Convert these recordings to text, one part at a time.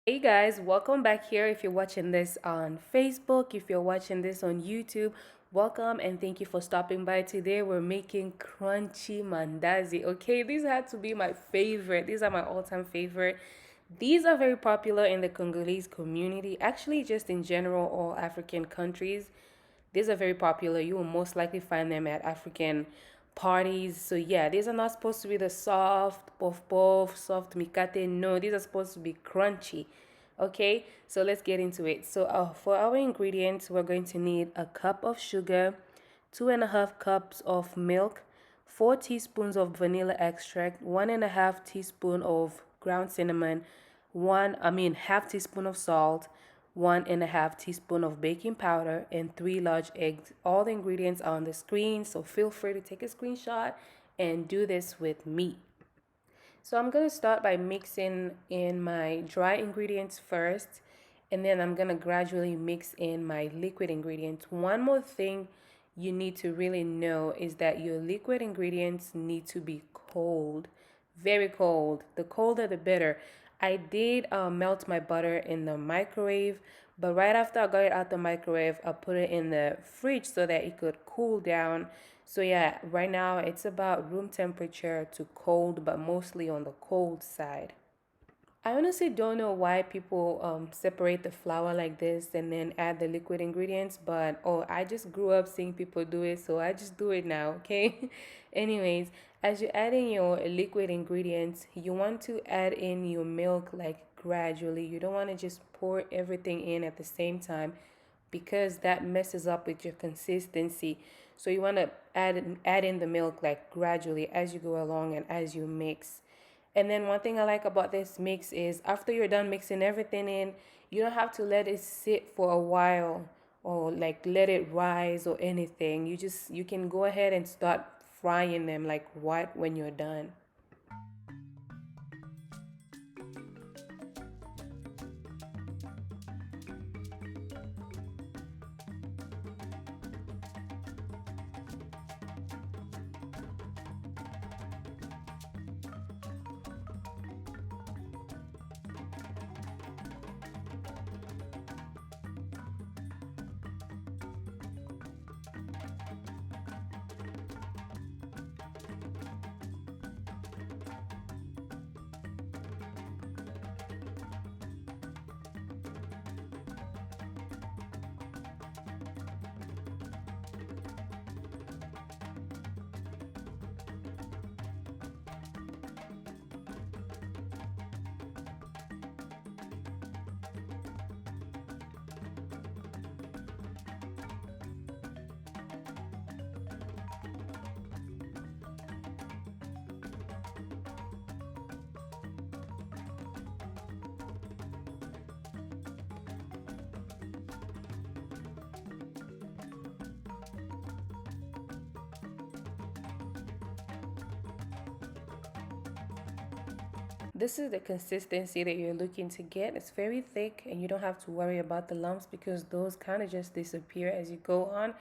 Hey guys, welcome back here. If you're watching this on Facebook, if you're watching this on YouTube, welcome and thank you for stopping by. Today we're making crunchy mandazi. Okay, these had to be my favorite. These are my all-time favorite. These are very popular in the Congolese community, actually just in general all African countries. These are very popular. You will most likely find them at African parties. So yeah, these are not supposed to be the soft puff puff, soft mikate. No, these are supposed to be crunchy. Okay, so let's get into it. So for our ingredients, we're going to need a cup of sugar, 2.5 cups of milk, 4 teaspoons of vanilla extract, 1.5 teaspoon of ground cinnamon, half teaspoon of salt, 1.5 teaspoon of baking powder, and 3 large eggs. All the ingredients are on the screen, so feel free to take a screenshot and do this with me. So I'm gonna start by mixing in my dry ingredients first, and then I'm gonna gradually mix in my liquid ingredients. One more thing you need to really know is that your liquid ingredients need to be cold, very cold. The colder the better. I did melt my butter in the microwave, but right after I got it out the microwave, I put it in the fridge so that it could cool down. So yeah, right now it's about room temperature to cold, but mostly on the cold side. I honestly don't know why people separate the flour like this and then add the liquid ingredients, but oh, I just grew up seeing people do it, so I just do it now, okay? Anyways, as you add in your liquid ingredients, you want to add in your milk like gradually. You don't want to just pour everything in at the same time because that messes up with your consistency. So you want to add in the milk like gradually as you go along and as you mix. And then one thing I like about this mix is after you're done mixing everything in, you don't have to let it sit for a while or like let it rise or anything. You can go ahead and start frying them like what when you're done. This is the consistency that you're looking to get. It's very thick and you don't have to worry about the lumps because those kind of just disappear as you go on.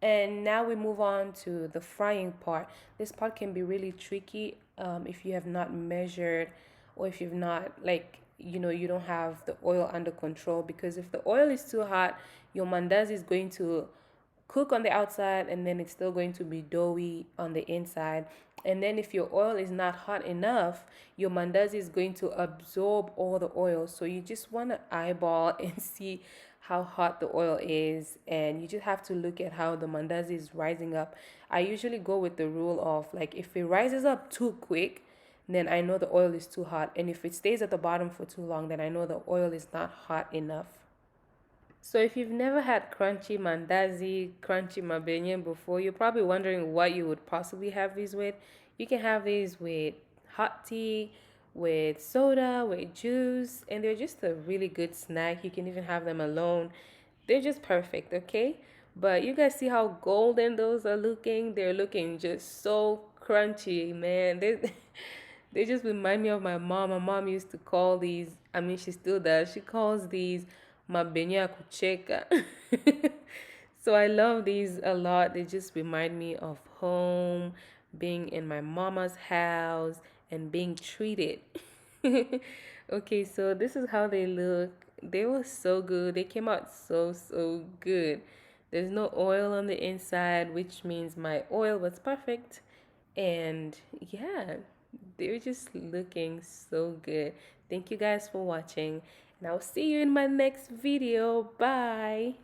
And now we move on to the frying part. This part can be really tricky if you have not measured or if you've not, like, you don't have the oil under control, because if the oil is too hot, your mandazi is going to cook on the outside and then it's still going to be doughy on the inside. And then if your oil is not hot enough, your mandazi is going to absorb all the oil. So you just want to eyeball and see how hot the oil is, and you just have to look at how the mandazi is rising up. I usually go with the rule of, like, if it rises up too quick, then I know the oil is too hot, and if it stays at the bottom for too long, then I know the oil is not hot enough. So if you've never had crunchy mandazi, crunchy mabenye before, you're probably wondering what you would possibly have these with. You can have these with hot tea, with soda, with juice, and they're just a really good snack. You can even have them alone. They're just perfect, okay? But you guys see how golden those are looking? They're looking just so crunchy, man. They just remind me of my mom. My mom used to call these, I mean, she still does. She calls these mabenya kucheka. So I love these a lot. They just remind me of home, being in my mama's house, and being treated. Okay, so this is how they look. They were so good. They came out so good. There's no oil on the inside, which means my oil was perfect. And yeah, they're just looking so good. Thank you guys for watching. And I'll see you in my next video. Bye.